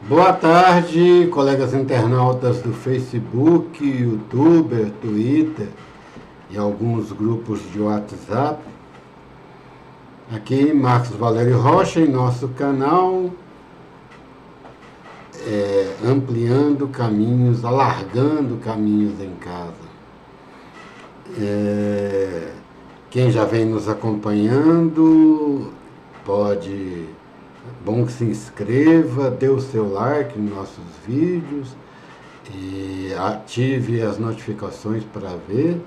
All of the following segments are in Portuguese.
Boa tarde, colegas internautas do Facebook, YouTuber, Twitter e alguns grupos de WhatsApp. Aqui Marcos Valério Rocha em nosso canal, ampliando caminhos, alargando caminhos em casa. Quem já vem nos acompanhando pode... Bom que se inscreva, dê o seu like nos nossos vídeos e ative as notificações para ver.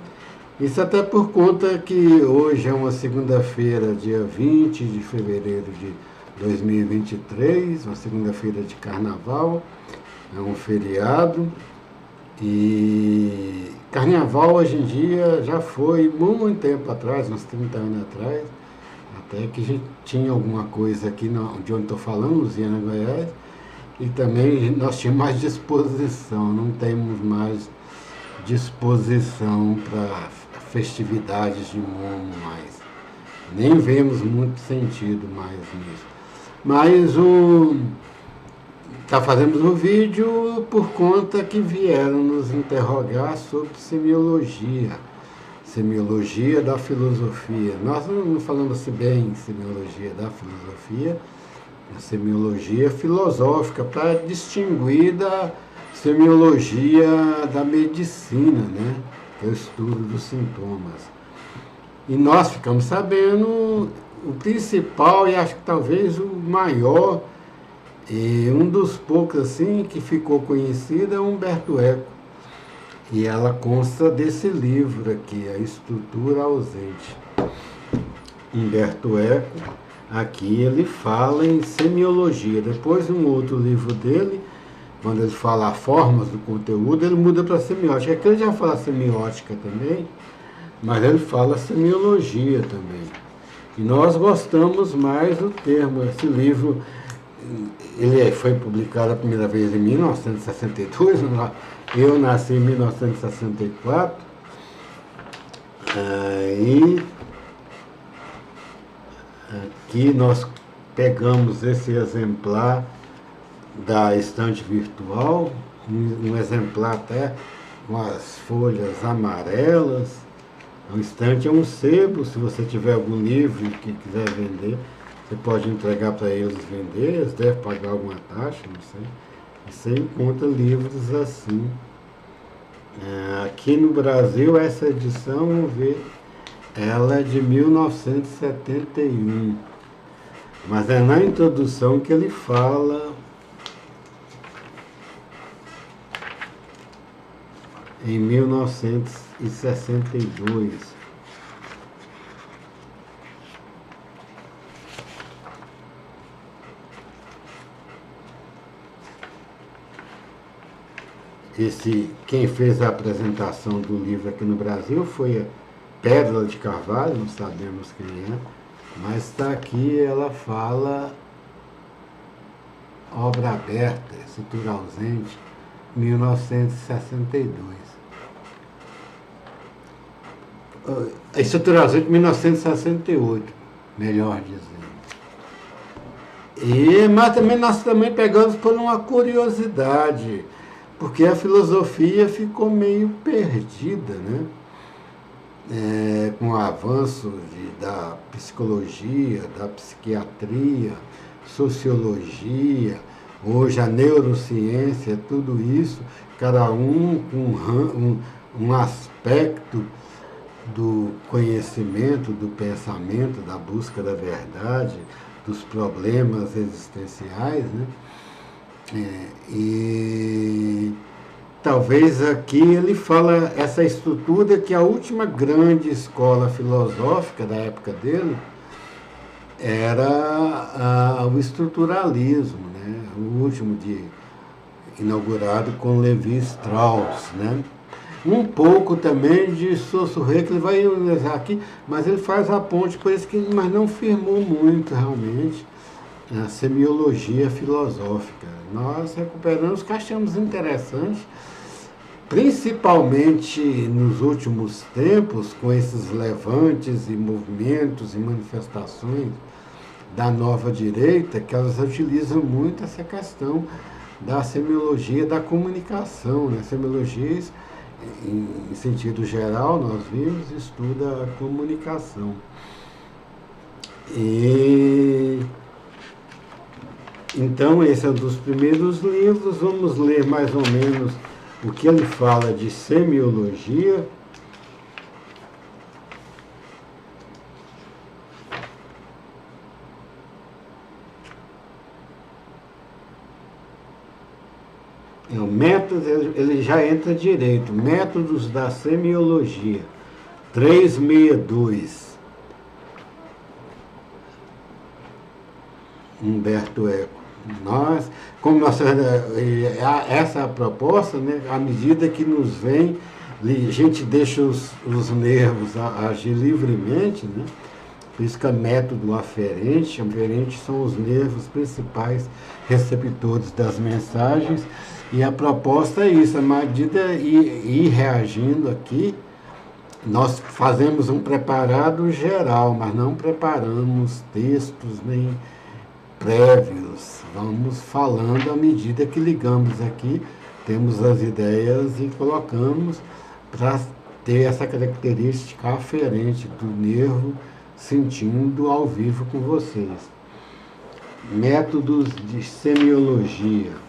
Isso até por conta que hoje é uma segunda-feira, dia 20 de fevereiro de 2023, uma segunda-feira de carnaval, é um feriado. E carnaval hoje em dia já foi muito tempo atrás, uns 30 anos atrás, até que a gente tinha alguma coisa aqui de onde estou falando, Lusiana, Goiás, e também nós tínhamos mais disposição, não temos mais disposição para festividades de Momo mais. Nem vemos muito sentido mais nisso. Mas fazemos um vídeo por conta que vieram nos interrogar sobre semiologia. Semiologia da filosofia. Nós não falamos bem semiologia da filosofia, a semiologia filosófica, para distinguir da semiologia da medicina, né? Que é o estudo dos sintomas. E nós ficamos sabendo o principal, e acho que talvez o maior, e um dos poucos assim que ficou conhecido é Humberto Eco. E ela consta desse livro aqui, A Estrutura Ausente. Humberto Eco, aqui ele fala em semiologia. Depois, um outro livro dele, quando ele fala formas do conteúdo, ele muda para semiótica. Aqui ele já fala semiótica também, mas ele fala semiologia também. E nós gostamos mais do termo. Esse livro, ele foi publicado a primeira vez em 1962, eu nasci em 1964, e aqui nós pegamos esse exemplar da estante virtual, um exemplar até com as folhas amarelas. O estante é um sebo, se você tiver algum livro que quiser vender, você pode entregar para eles vender, eles devem pagar alguma taxa, não sei. E você encontra livros assim. Aqui no Brasil, essa edição, vamos ver, ela é de 1971. Mas é na introdução que ele fala em 1962. Quem fez a apresentação do livro aqui no Brasil foi a Pérola de Carvalho, não sabemos quem é, mas está aqui, ela fala Obra Aberta, Estrutura Ausente, 1962. A Estrutura Ausente, 1968, melhor dizendo. Mas também nós também pegamos por uma curiosidade, porque a filosofia ficou meio perdida, né? Com o avanço da psicologia, da psiquiatria, sociologia, hoje a neurociência, tudo isso, cada um com um aspecto do conhecimento, do pensamento, da busca da verdade, dos problemas existenciais, né? E talvez aqui ele fala essa estrutura que a última grande escola filosófica da época dele era o estruturalismo, né? O último inaugurado com Levi Strauss, né? Um pouco também de Saussure, que ele vai usar aqui, mas ele faz a ponte por isso mas não firmou muito realmente a semiologia filosófica. Nós recuperamos que achamos interessantes, principalmente nos últimos tempos, com esses levantes e movimentos e manifestações da nova direita, que elas utilizam muito essa questão da semiologia da comunicação, né? Semiologia, em sentido geral, nós vimos, estuda a comunicação. E então esse é um dos primeiros livros. Vamos ler mais ou menos o que ele fala de semiologia. O método, ele já entra direito. Métodos da semiologia. 362. Humberto Eco. Essa é a proposta, né? À medida que nos vem, a gente deixa os nervos agir livremente, né? Por isso que é método aferente. Aferente são os nervos principais receptores das mensagens. E a proposta é isso, à medida ir reagindo aqui, nós fazemos um preparado geral, mas não preparamos textos nem prévios. Vamos falando à medida que ligamos aqui, temos as ideias e colocamos para ter essa característica aferente do nervo sentindo ao vivo com vocês. Métodos de semiologia.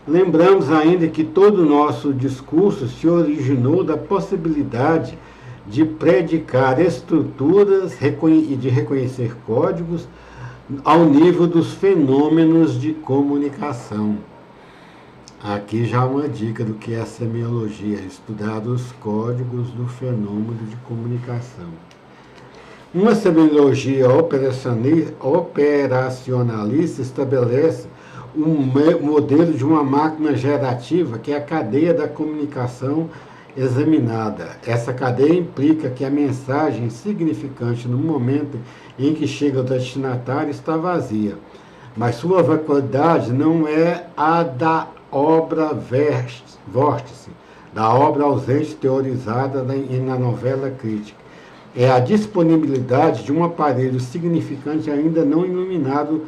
Lembramos ainda que todo o nosso discurso se originou da possibilidade de predicar estruturas e de reconhecer códigos ao nível dos fenômenos de comunicação. Aqui já uma dica do que é a semiologia, estudar os códigos do fenômeno de comunicação. Uma semiologia operacionalista estabelece um modelo de uma máquina gerativa, que é a cadeia da comunicação examinada. Essa cadeia implica que a mensagem significante no momento em que chega ao destinatário está vazia, mas sua vacuidade não é a da obra vórtice, da obra ausente teorizada na novela crítica. É a disponibilidade de um aparelho significante ainda não iluminado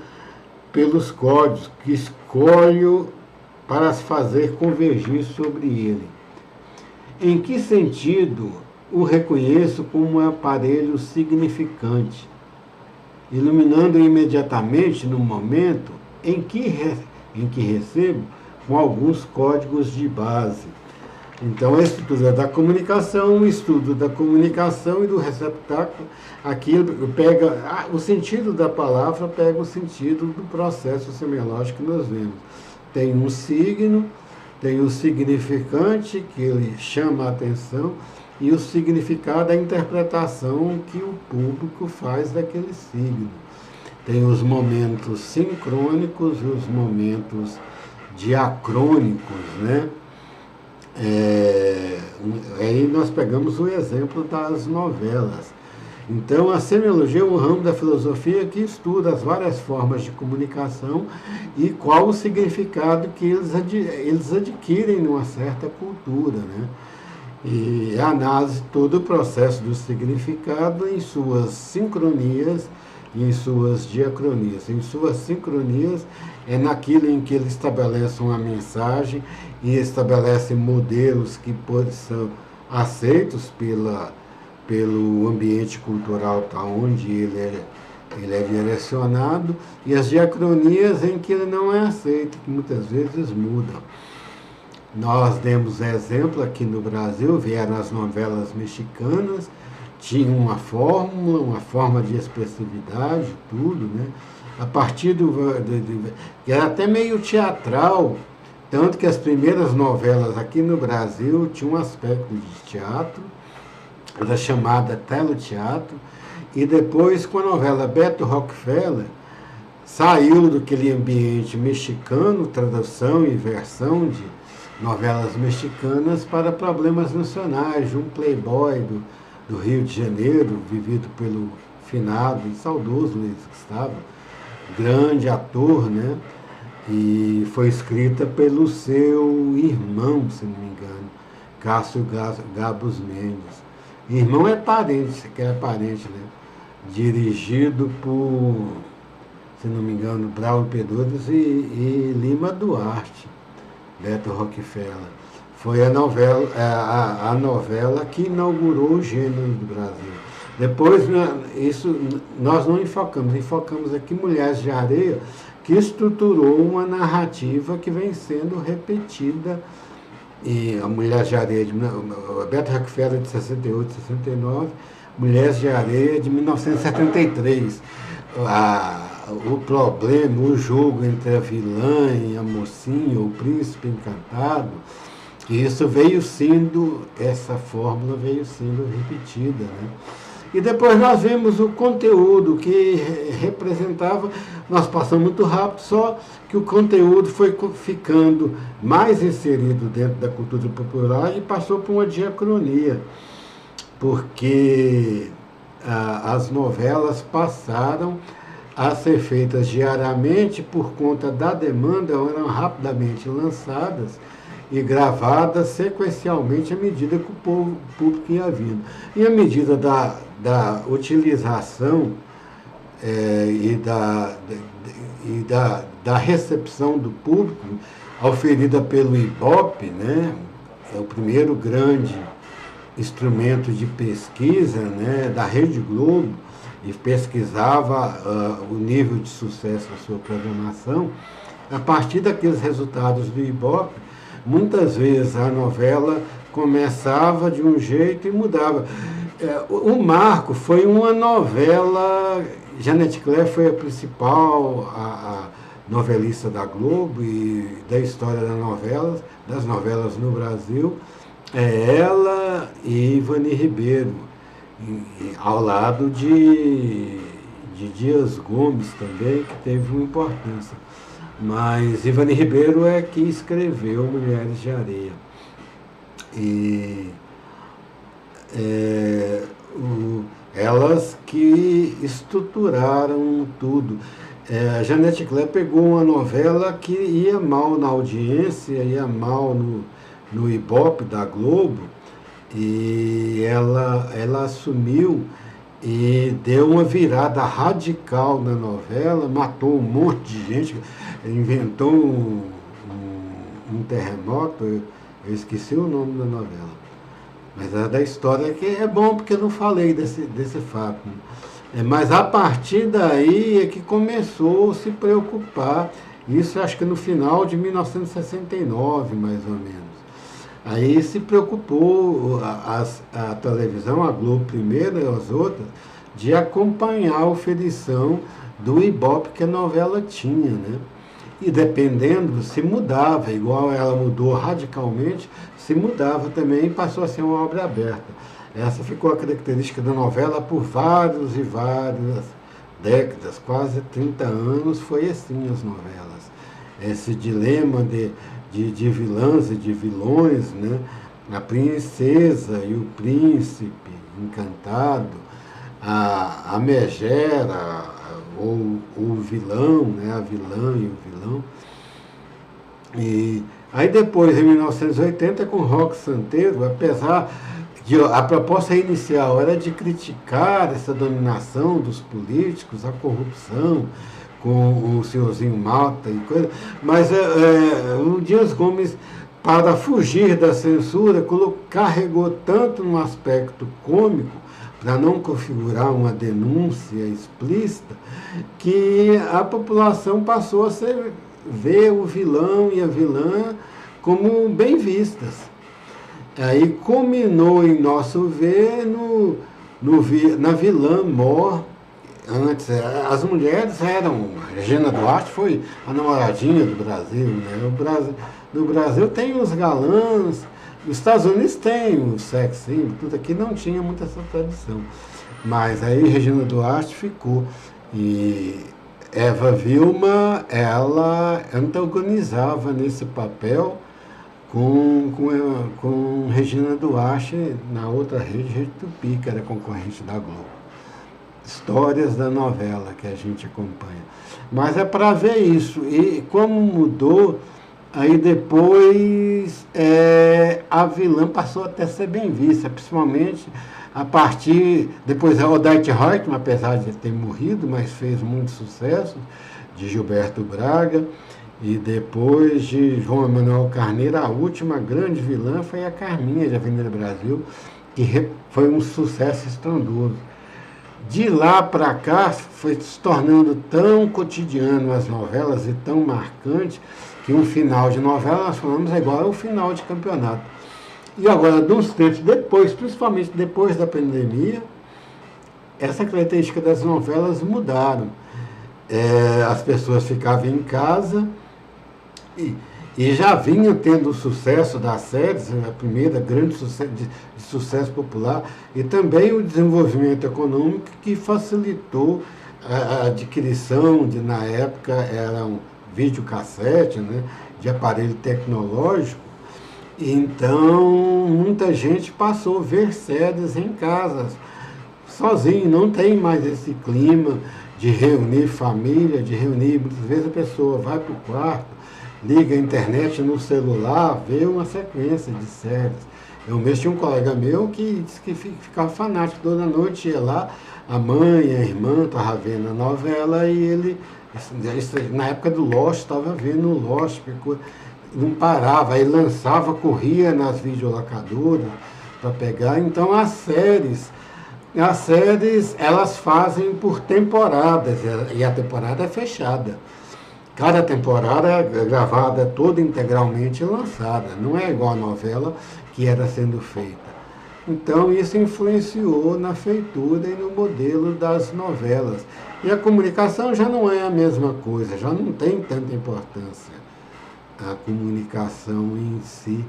pelos códigos que escolho para se fazer convergir sobre ele. Em que sentido o reconheço como um aparelho significante, iluminando imediatamente no momento em que recebo com alguns códigos de base? Então, a estrutura da comunicação, o estudo da comunicação e do receptáculo, aqui pega o sentido da palavra, pega o sentido do processo semiológico que nós vemos. Tem um signo, tem o significante, que ele chama a atenção, e o significado, a interpretação que o público faz daquele signo. Tem os momentos sincrônicos e os momentos diacrônicos, né? Aí nós pegamos o exemplo das novelas. Então, a semiologia é um ramo da filosofia que estuda as várias formas de comunicação e qual o significado que eles adquirem numa certa cultura, né? E a análise todo o processo do significado em suas sincronias e em suas diacronias. Em suas sincronias é naquilo em que ele estabelece uma mensagem e estabelece modelos que são aceitos pelo ambiente cultural para onde ele é direcionado, e as diacronias em que ele não é aceito, que muitas vezes mudam. Nós demos exemplo aqui no Brasil, vieram as novelas mexicanas, tinha uma fórmula, uma forma de expressividade, tudo, né? A partir que era até meio teatral, tanto que as primeiras novelas aqui no Brasil tinham um aspecto de teatro, era chamada teleteatro, e depois com a novela Beto Rockefeller, saiu daquele ambiente mexicano, tradução e versão de novelas mexicanas para problemas nacionais, de um playboy do Rio de Janeiro, vivido pelo finado e saudoso Luiz Gustavo, grande ator, né? E foi escrita pelo seu irmão, se não me engano, Cássio Gabos Mendes. Irmão é parente, você quer parente, né? dirigido por, se não me engano, Braulio Pedroso e Lima Duarte, Beto Rockefeller. Foi a novela que inaugurou o gênero do Brasil. Depois, isso nós não enfocamos aqui Mulheres de Areia, que estruturou uma narrativa que vem sendo repetida. E a Mulheres de Areia, Beto Rockefeller de 68, 69, Mulheres de Areia de 1973. O problema, o jogo entre a vilã e a mocinha, o príncipe encantado, isso veio sendo, essa fórmula veio sendo repetida, né? E depois nós vimos o conteúdo que representava, nós passamos muito rápido, só que o conteúdo foi ficando mais inserido dentro da cultura popular e passou por uma diacronia, porque as novelas passaram a ser feitas diariamente por conta da demanda, eram rapidamente lançadas e gravadas sequencialmente à medida que o público ia vindo. E à medida da utilização e da recepção do público, oferida pelo Ibope, né, é o primeiro grande instrumento de pesquisa, né, da Rede Globo, e pesquisava o nível de sucesso da sua programação. A partir daqueles resultados do Ibope, muitas vezes a novela começava de um jeito e mudava. O Marco foi uma novela, Janete Claire foi a principal, a novelista da Globo e da história das novelas no Brasil, ela e Ivani Ribeiro, ao lado de Dias Gomes também, que teve uma importância. Mas Ivani Ribeiro é que escreveu Mulheres de Areia. E elas que estruturaram tudo. A Janete Claire pegou uma novela que ia mal na audiência, ia mal no Ibope da Globo, e ela assumiu e deu uma virada radical na novela, matou um monte de gente, inventou um terremoto, eu esqueci o nome da novela. Mas é da história que é bom porque eu não falei desse fato. Mas a partir daí é que começou a se preocupar, isso acho que no final de 1969, mais ou menos. Aí se preocupou a televisão, a Globo primeiro e as outras, de acompanhar a oferição do Ibope que a novela tinha, né? E dependendo, se mudava, igual ela mudou radicalmente, se mudava também e passou a ser uma obra aberta. Essa ficou a característica da novela por várias e várias décadas, quase 30 anos, foi assim as novelas. Esse dilema de vilãs e de vilões, né? A princesa e o príncipe encantado, a megera, ou o vilão, né? A vilã e o vilão. E aí depois, em 1980, com Roque Santeiro, apesar de a proposta inicial era de criticar essa dominação dos políticos, a corrupção, com o senhorzinho Malta e coisa, mas o Dias Gomes, para fugir da censura, carregou tanto no aspecto cômico, para não configurar uma denúncia explícita, que a população passou a ver o vilão e a vilã como bem vistas. Aí culminou, em nosso ver, na vilã Mor. Antes, as mulheres eram... Regina Duarte foi a namoradinha do Brasil, né? No Brasil tem os galãs, nos Estados Unidos tem o sex symbol, tudo aqui não tinha muita essa tradição. Mas aí Regina Duarte ficou. E Eva Vilma, ela antagonizava nesse papel com Regina Duarte na outra Rede Tupi, que era concorrente da Globo. Histórias da novela que a gente acompanha. Mas é para ver isso. E como mudou, aí depois a vilã passou até a ser bem vista, principalmente a partir, depois a Odete Roitman, apesar de ter morrido, mas fez muito sucesso, de Gilberto Braga, e depois de João Emanuel Carneiro, a última grande vilã foi a Carminha, de Avenida Brasil, que foi um sucesso estrondoso. De lá para cá, foi se tornando tão cotidiano as novelas e tão marcante, que um final de novela, nós falamos, é igual ao final de campeonato. E agora, de uns tempos depois, principalmente depois da pandemia, essa característica das novelas mudaram. As pessoas ficavam em casa e já vinham tendo o sucesso das séries, a primeira grande sucesso de sucesso popular, e também o desenvolvimento econômico que facilitou a adquisição de, na época, era um videocassete, né, de aparelho tecnológico. Então, muita gente passou a ver séries em casas, sozinho, não tem mais esse clima de reunir família, de reunir, muitas vezes a pessoa vai para o quarto, liga a internet no celular, vê uma sequência de séries. Eu mesmo tinha um colega meu que disse que ficava fanático, toda noite ia lá, a mãe, a irmã estava vendo a novela e ele, na época do Lost, estava vendo o Lost, não parava, aí lançava, corria nas videolocadoras para pegar. Então as séries, elas fazem por temporadas, e a temporada é fechada. Cada temporada é gravada toda integralmente e lançada, não é igual a novela que era sendo feita. Então isso influenciou na feitura e no modelo das novelas. E a comunicação já não é a mesma coisa, já não tem tanta importância a comunicação em si,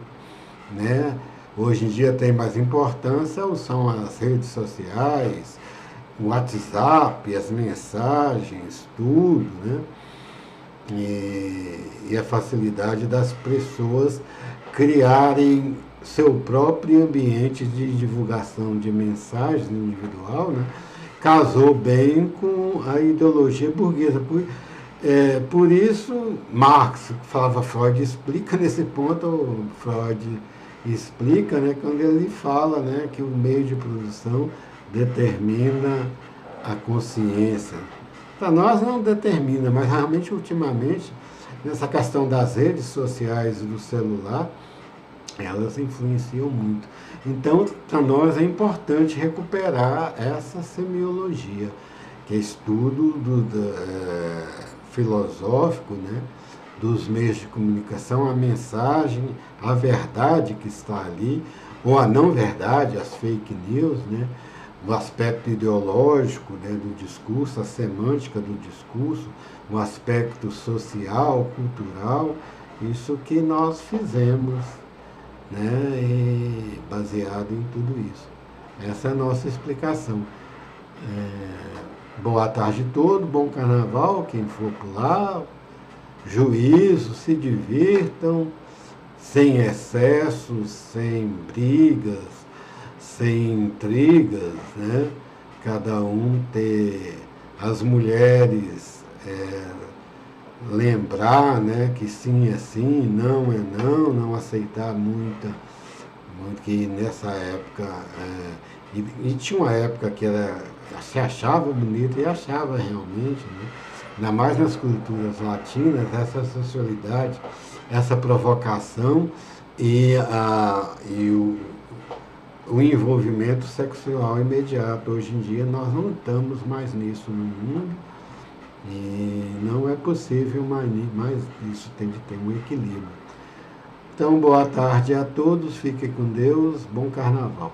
né? Hoje em dia tem mais importância, são as redes sociais, o WhatsApp, as mensagens, tudo, né? E a facilidade das pessoas criarem seu próprio ambiente de divulgação de mensagem individual, né? Casou bem com a ideologia burguesa. Por isso, Marx, falava Freud, explica nesse ponto, Freud explica, né, quando ele fala, né, que o meio de produção determina a consciência. Para nós não determina, mas realmente, ultimamente, nessa questão das redes sociais e do celular, elas influenciam muito. Então, para nós é importante recuperar essa semiologia, que é estudo filosófico, né, dos meios de comunicação, a mensagem, a verdade que está ali, ou a não verdade, as fake news, né, o aspecto ideológico, né, do discurso, a semântica do discurso, o aspecto social, cultural, isso que nós fizemos, né, e baseado em tudo isso. Essa é a nossa explicação. Boa tarde a todos, bom carnaval, quem for por lá, juízo, se divirtam, sem excessos, sem brigas, sem intrigas, né? Cada um ter, as mulheres lembrar, né, que sim é sim, não é não, não aceitar muito que nessa época, e tinha uma época que se achava bonito e achava realmente, né? Ainda mais nas culturas latinas, essa sensualidade, essa provocação e o envolvimento sexual imediato. Hoje em dia nós não estamos mais nisso no mundo e não é possível mais isso, tem de ter um equilíbrio. Então, boa tarde a todos, fiquem com Deus, bom carnaval.